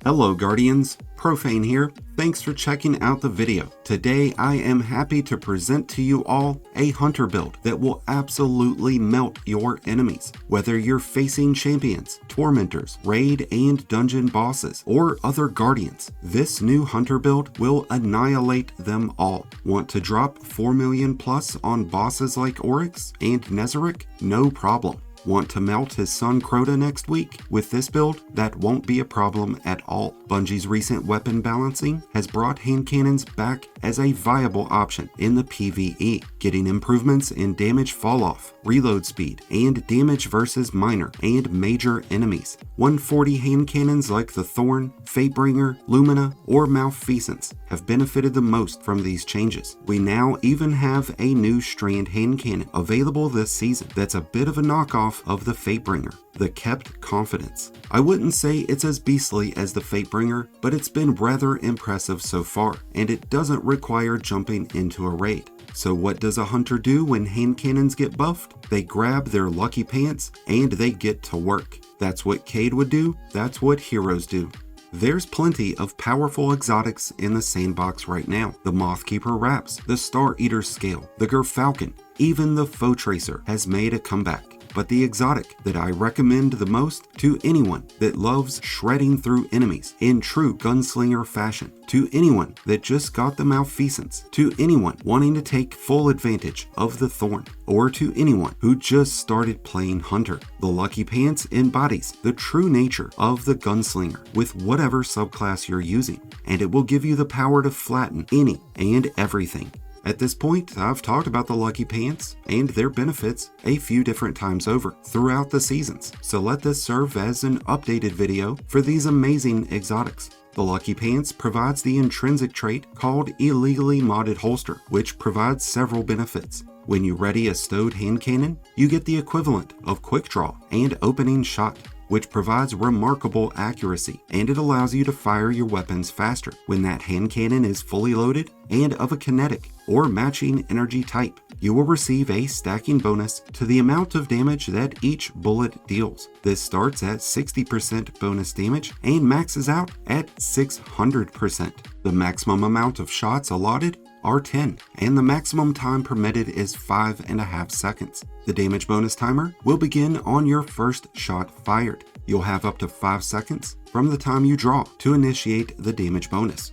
Hello Guardians, Profane here. Thanks for checking out the video. Today I am happy to present to you all a hunter build that will absolutely melt your enemies. Whether you're facing champions, tormentors, raid and dungeon bosses, or other guardians, this new hunter build will annihilate them all. Want to drop 4 million plus on bosses like Oryx and Nezarec? No problem. Want to melt his son Crota next week? With this build, that won't be a problem at all. Bungie's recent weapon balancing has brought hand cannons back as a viable option in the PvE, getting improvements in damage falloff, reload speed, and damage versus minor and major enemies. 140 hand cannons like the Thorn, Fatebringer, Lumina, or Malfeasance have benefited the most from these changes. We now even have a new strand hand cannon available this season that's a bit of a knockoff of the Fatebringer, the Kept Confidence. I wouldn't say it's as beastly as the Fatebringer, but it's been rather impressive so far, and it doesn't require jumping into a raid. So what does a hunter do when hand cannons get buffed? They grab their lucky pants and they get to work. That's what Cade would do, that's what heroes do. There's plenty of powerful exotics in the sandbox right now. The Mothkeeper Wraps, the Star Eater Scale, the Gerfalcon, even the Foe Tracer has made a comeback. But the exotic that I recommend the most to anyone that loves shredding through enemies in true gunslinger fashion, to anyone that just got the Malfeasance, to anyone wanting to take full advantage of the Thorn, or to anyone who just started playing Hunter, the Lucky Pants embodies the true nature of the gunslinger with whatever subclass you're using, and it will give you the power to flatten any and everything. At this point, I've talked about the Lucky Pants and their benefits a few different times over throughout the seasons, so let this serve as an updated video for these amazing exotics. The Lucky Pants provides the intrinsic trait called Illegally Modded Holster, which provides several benefits. When you ready a stowed hand cannon, you get the equivalent of Quick Draw and Opening Shot, which provides remarkable accuracy, and it allows you to fire your weapons faster when that hand cannon is fully loaded and of a kinetic or matching energy type. You will receive a stacking bonus to the amount of damage that each bullet deals. This starts at 60% bonus damage and maxes out at 600%. The maximum amount of shots allotted are 10, and the maximum time permitted is 5.5 seconds. The damage bonus timer will begin on your first shot fired. You'll have up to 5 seconds from the time you draw to initiate the damage bonus.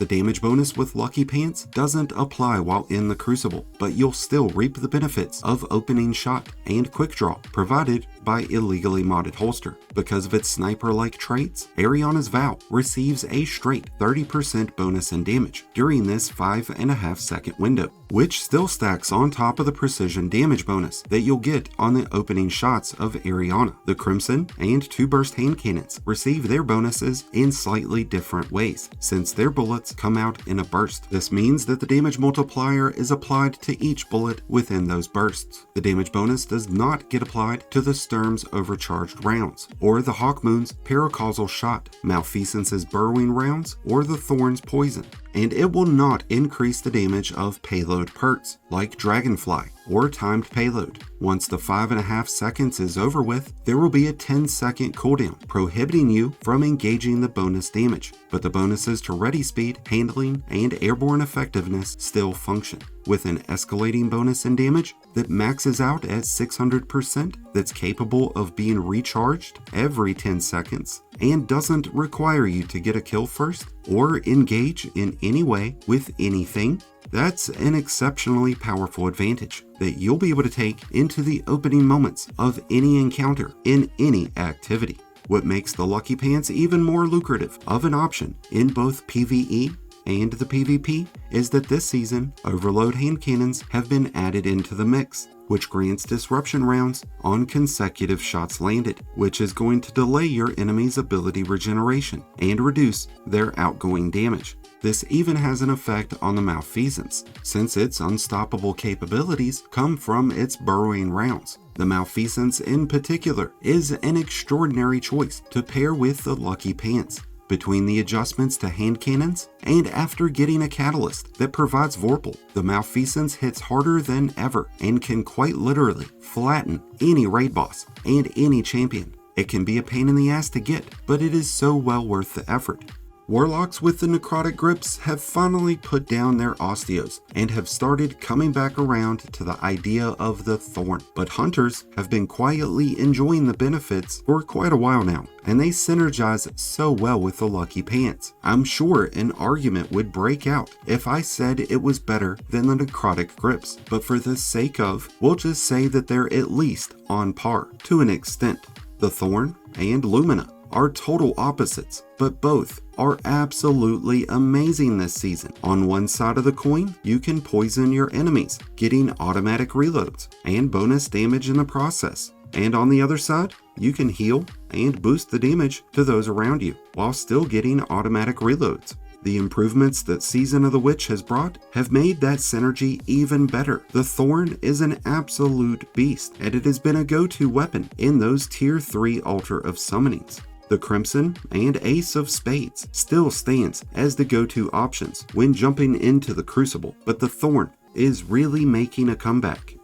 The damage bonus with Lucky Pants doesn't apply while in the Crucible, but you'll still reap the benefits of Opening Shot and Quick Draw provided by Illegally Modded Holster. Because of its sniper-like traits, Ariana's Vow receives a straight 30% bonus in damage during this 5.5 second window, which still stacks on top of the precision damage bonus that you'll get on the opening shots of Ariana. The Crimson and 2 burst hand cannons receive their bonuses in slightly different ways, since their bullets come out in a burst. This means that the damage multiplier is applied to each bullet within those bursts. The damage bonus does not get applied to the Sturm's overcharged rounds, or the Hawkmoon's paracausal shot, Malfeasance's burrowing rounds, or the Thorn's poison. And it will not increase the damage of payload perks, like Dragonfly or timed payload. Once the 5.5 seconds is over with, there will be a 10-second cooldown, prohibiting you from engaging the bonus damage, but the bonuses to ready speed, handling, and airborne effectiveness still function, with an escalating bonus in damage that maxes out at 600%, that's capable of being recharged every 10 seconds, and doesn't require you to get a kill first or engage in any way with anything. That's an exceptionally powerful advantage that you'll be able to take into the opening moments of any encounter in any activity. What makes the Lucky Pants even more lucrative of an option in both PvE and the PvP is that this season, Overload hand cannons have been added into the mix, which grants disruption rounds on consecutive shots landed, which is going to delay your enemy's ability regeneration and reduce their outgoing damage. This even has an effect on the Malfeasance, since its unstoppable capabilities come from its burrowing rounds. The Malfeasance in particular is an extraordinary choice to pair with the Lucky Pants. Between the adjustments to hand cannons and after getting a catalyst that provides Vorpal, the Malfeasance hits harder than ever and can quite literally flatten any raid boss and any champion. It can be a pain in the ass to get, but it is so well worth the effort. Warlocks with the necrotic grips have finally put down their osteos and have started coming back around to the idea of the Thorn, but hunters have been quietly enjoying the benefits for quite a while now, and they synergize so well with the Lucky Pants. I'm sure an argument would break out if I said it was better than the necrotic grips, but for the sake of, we'll just say that they're at least on par to an extent. The Thorn and Lumina are total opposites, but both are absolutely amazing this season. On one side of the coin, you can poison your enemies, getting automatic reloads and bonus damage in the process. And on the other side, you can heal and boost the damage to those around you, while still getting automatic reloads. The improvements that Season of the Witch has brought have made that synergy even better. The Thorn is an absolute beast, and it has been a go-to weapon in those Tier 3 Altar of Summonings. The Crimson and Ace of Spades still stands as the go-to options when jumping into the Crucible, but the Thorn is really making a comeback.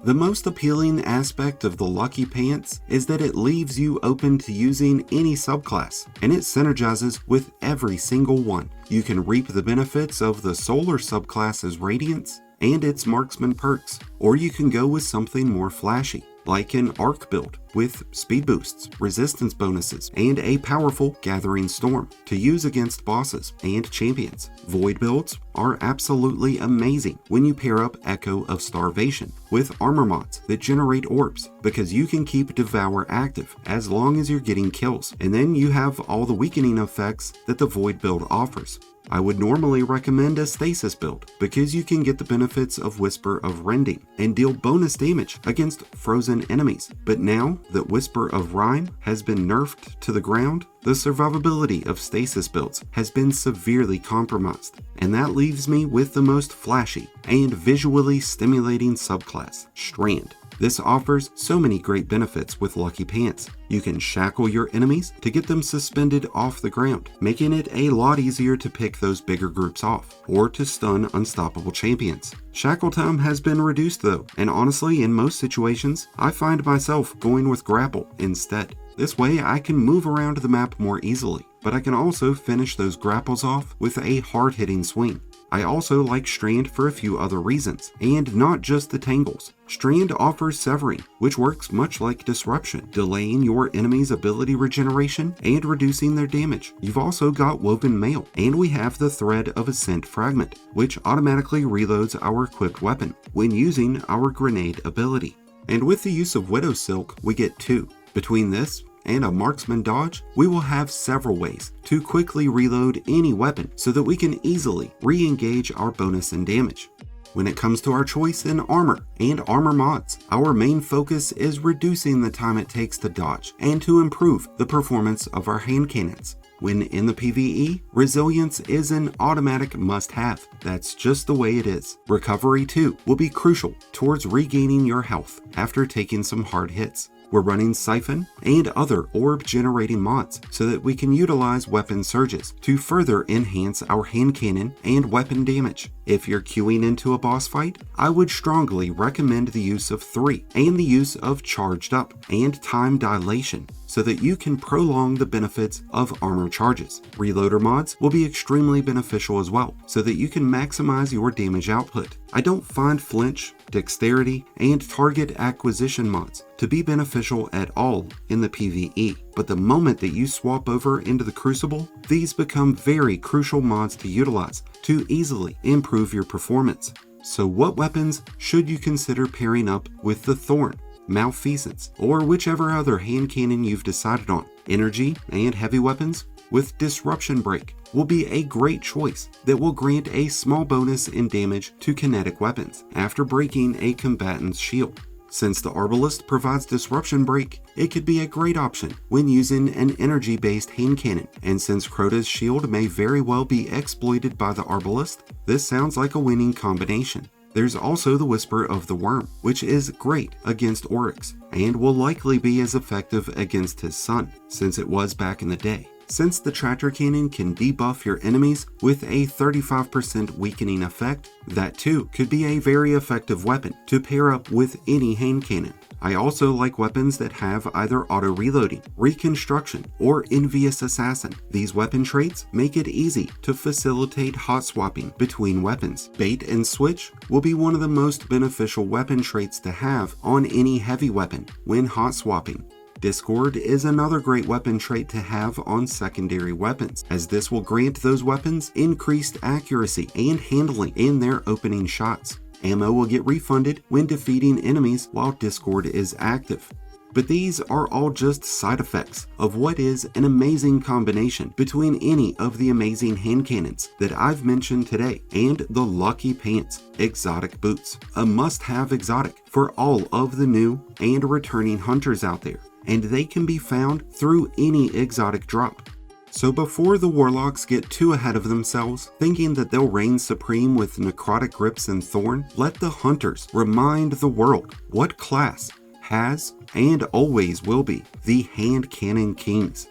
The most appealing aspect of the Lucky Pants is that it leaves you open to using any subclass, and it synergizes with every single one. You can reap the benefits of the Solar subclass's Radiance and its Marksman perks, or you can go with something more flashy, like an Arc build with speed boosts, resistance bonuses, and a powerful Gathering Storm to use against bosses and champions. Void builds are absolutely amazing when you pair up Echo of Starvation with armor mods that generate orbs, because you can keep Devour active as long as you're getting kills, and then you have all the weakening effects that the Void build offers. I would normally recommend a Stasis build because you can get the benefits of Whisper of Rending and deal bonus damage against frozen enemies, but now that Whisper of Rime has been nerfed to the ground, the survivability of Stasis builds has been severely compromised, and that leaves me with the most flashy and visually stimulating subclass, Strand. This offers so many great benefits with Lucky Pants. You can shackle your enemies to get them suspended off the ground, making it a lot easier to pick those bigger groups off, or to stun unstoppable champions. Shackle time has been reduced though, and honestly in most situations, I find myself going with grapple instead. This way I can move around the map more easily, but I can also finish those grapples off with a hard-hitting swing. I also like Strand for a few other reasons, and not just the tangles. Strand offers Severing, which works much like Disruption, delaying your enemy's ability regeneration and reducing their damage. You've also got Woven Mail, and we have the Thread of Ascent Fragment, which automatically reloads our equipped weapon when using our grenade ability. And with the use of Widow Silk, we get two. Between this and a Marksman dodge, we will have several ways to quickly reload any weapon so that we can easily re-engage our bonus and damage. When it comes to our choice in armor and armor mods, our main focus is reducing the time it takes to dodge and to improve the performance of our hand cannons. When in the PvE, resilience is an automatic must-have. That's just the way it is. Recovery too will be crucial towards regaining your health after taking some hard hits. We're running Siphon and other orb generating mods so that we can utilize weapon surges to further enhance our hand cannon and weapon damage. If you're queuing into a boss fight, I would strongly recommend the use of 3 and the use of Charged Up and Time Dilation so that you can prolong the benefits of armor charges. Reloader mods will be extremely beneficial as well so that you can maximize your damage output. I don't find Flinch, Dexterity, and Target Acquisition mods to be beneficial at all in the PvE, but the moment that you swap over into the Crucible, these become very crucial mods to utilize to easily improve your performance. So what weapons should you consider pairing up with the Thorn, Malfeasance, or whichever other hand cannon you've decided on? Energy and heavy weapons with Disruption Break will be a great choice that will grant a small bonus in damage to kinetic weapons after breaking a combatant's shield. Since the Arbalist provides Disruption Break, it could be a great option when using an energy-based hand cannon, and since Crota's shield may very well be exploited by the Arbalist, this sounds like a winning combination. There's also the Whisper of the Worm, which is great against Oryx, and will likely be as effective against his son, since it was back in the day. Since the tractor cannon can debuff your enemies with a 35% weakening effect, that too could be a very effective weapon to pair up with any hand cannon. I also like weapons that have either auto-reloading, reconstruction, or envious assassin. These weapon traits make it easy to facilitate hot swapping between weapons. Bait and switch will be one of the most beneficial weapon traits to have on any heavy weapon when hot swapping. Discord is another great weapon trait to have on secondary weapons, as this will grant those weapons increased accuracy and handling in their opening shots. Ammo will get refunded when defeating enemies while Discord is active. But these are all just side effects of what is an amazing combination between any of the amazing hand cannons that I've mentioned today and the Lucky Pants exotic boots, a must-have exotic for all of the new and returning hunters out there, and they can be found through any exotic drop. So before the Warlocks get too ahead of themselves, thinking that they'll reign supreme with Necrotic Grips and Thorn, let the Hunters remind the world what class has and always will be the Hand Cannon Kings.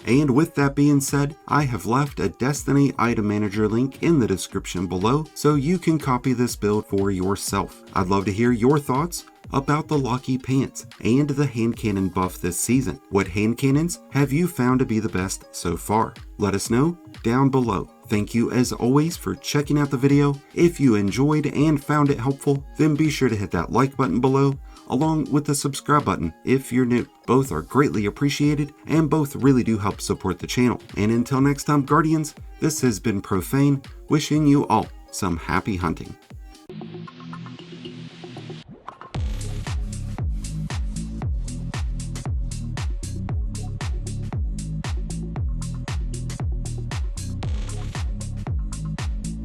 And with that being said, I have left a Destiny item manager link in the description below so you can copy this build for yourself. I'd love to hear your thoughts about the Lucky Pants and the hand cannon buff this season. What hand cannons have you found to be the best so far? Let us know down below. Thank you as always for checking out the video. If you enjoyed and found it helpful, then be sure to hit that like button below, along with the subscribe button if you're new. Both are greatly appreciated and both really do help support the channel. And until next time, Guardians, this has been Profane, wishing you all some happy hunting.